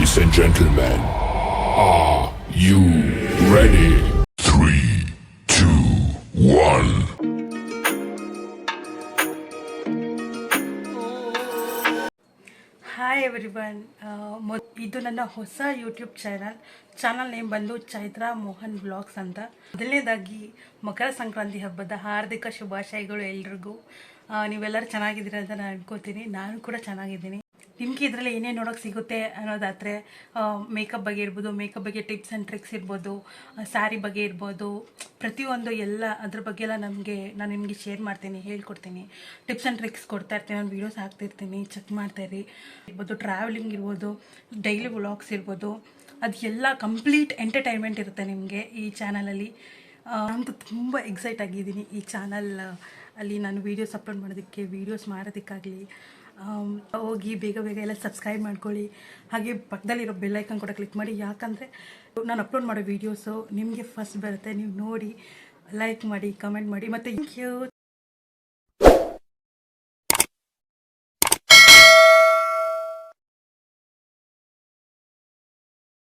Ladies and gentlemen, are you ready? 3, 2, 1. Hi everyone, ಇದು ನನ್ನ ಹೊಸ ಯೂಟ್ಯೂಬ್ ಚಾನಲ್ ನೇಮ್ ಬಂದು ಚೈತ್ರಾ ಮೋಹನ್ ಬ್ಲಾಗ್ಸ್ ಅಂತ. ಮೊದಲನೇದಾಗಿ ಮಕರ ಸಂಕ್ರಾಂತಿ ಹಬ್ಬದ ಹಾರ್ದಿಕ ಶುಭಾಶಯಗಳು ಎಲ್ರಿಗೂ. ನೀವೆಲ್ಲರೂ ಚೆನ್ನಾಗಿದ್ದೀರ ಅಂತ ನಾನು ಅನ್ಕೋತೀನಿ. ನಾನು ಕೂಡ ಚೆನ್ನಾಗಿದ್ದೀನಿ. ನಿಮಗೆ ಇದರಲ್ಲಿ ಏನೇನು ನೋಡೋಕೆ ಸಿಗುತ್ತೆ ಅನ್ನೋದಾದರೆ ಮೇಕಪ್ ಬಗ್ಗೆ ಇರ್ಬೋದು, ಮೇಕಪ್ ಬಗ್ಗೆ ಟಿಪ್ಸ್ ಆ್ಯಂಡ್ ಟ್ರಿಕ್ಸ್ ಇರ್ಬೋದು, ಸ್ಯಾರಿ ಬಗ್ಗೆ ಇರ್ಬೋದು, ಪ್ರತಿಯೊಂದು ಎಲ್ಲ ಅದ್ರ ಬಗ್ಗೆ ಎಲ್ಲ ನಾನು ನಿಮಗೆ ಶೇರ್ ಮಾಡ್ತೀನಿ, ಹೇಳ್ಕೊಡ್ತೀನಿ. ಟಿಪ್ಸ್ ಆ್ಯಂಡ್ ಟ್ರಿಕ್ಸ್ ಕೊಡ್ತಾ ಇರ್ತೀನಿ, ನಾನು ವೀಡಿಯೋಸ್ ಹಾಕ್ತಿರ್ತೀನಿ, ಚೆಕ್ ಮಾಡ್ತಾಯಿರಿ. ಇರ್ಬೋದು ಟ್ರಾವೆಲಿಂಗ್ ಇರ್ಬೋದು, ಡೈಲಿ ವ್ಲಾಗ್ಸ್ ಇರ್ಬೋದು, ಅದು ಎಲ್ಲ ಕಂಪ್ಲೀಟ್ ಎಂಟರ್ಟೈನ್ಮೆಂಟ್ ಇರುತ್ತೆ ನಿಮಗೆ ಈ ಚಾನಲಲ್ಲಿ. ನಾನು ತುಂಬ ಎಕ್ಸೈಟ್ ಆಗಿದ್ದೀನಿ ಈ ಚಾನಲ್ ಅಲ್ಲಿ ನಾನು ವೀಡಿಯೋಸ್ ಅಪ್ಲೋಡ್ ಮಾಡೋದಕ್ಕಾಗಲಿ. ಹೋಗಿ ಬೇಗ ಎಲ್ಲ ಸಬ್ಸ್ಕ್ರೈಬ್ ಮಾಡ್ಕೊಳ್ಳಿ. ಹಾಗೆ ಪಕ್ಕದಲ್ಲಿರೋ ಬೆಲ್ ಐಕನ್ ಕೂಡ ಕ್ಲಿಕ್ ಮಾಡಿ, ಯಾಕಂದರೆ ನಾನು ಅಪ್ಲೋಡ್ ಮಾಡೋ ವೀಡಿಯೋಸು ನಿಮಗೆ ಫಸ್ಟ್ ಬರುತ್ತೆ. ನೀವು ನೋಡಿ ಲೈಕ್ ಮಾಡಿ, ಕಮೆಂಟ್ ಮಾಡಿ. ಮತ್ತು ಥ್ಯಾಂಕ್ ಯು.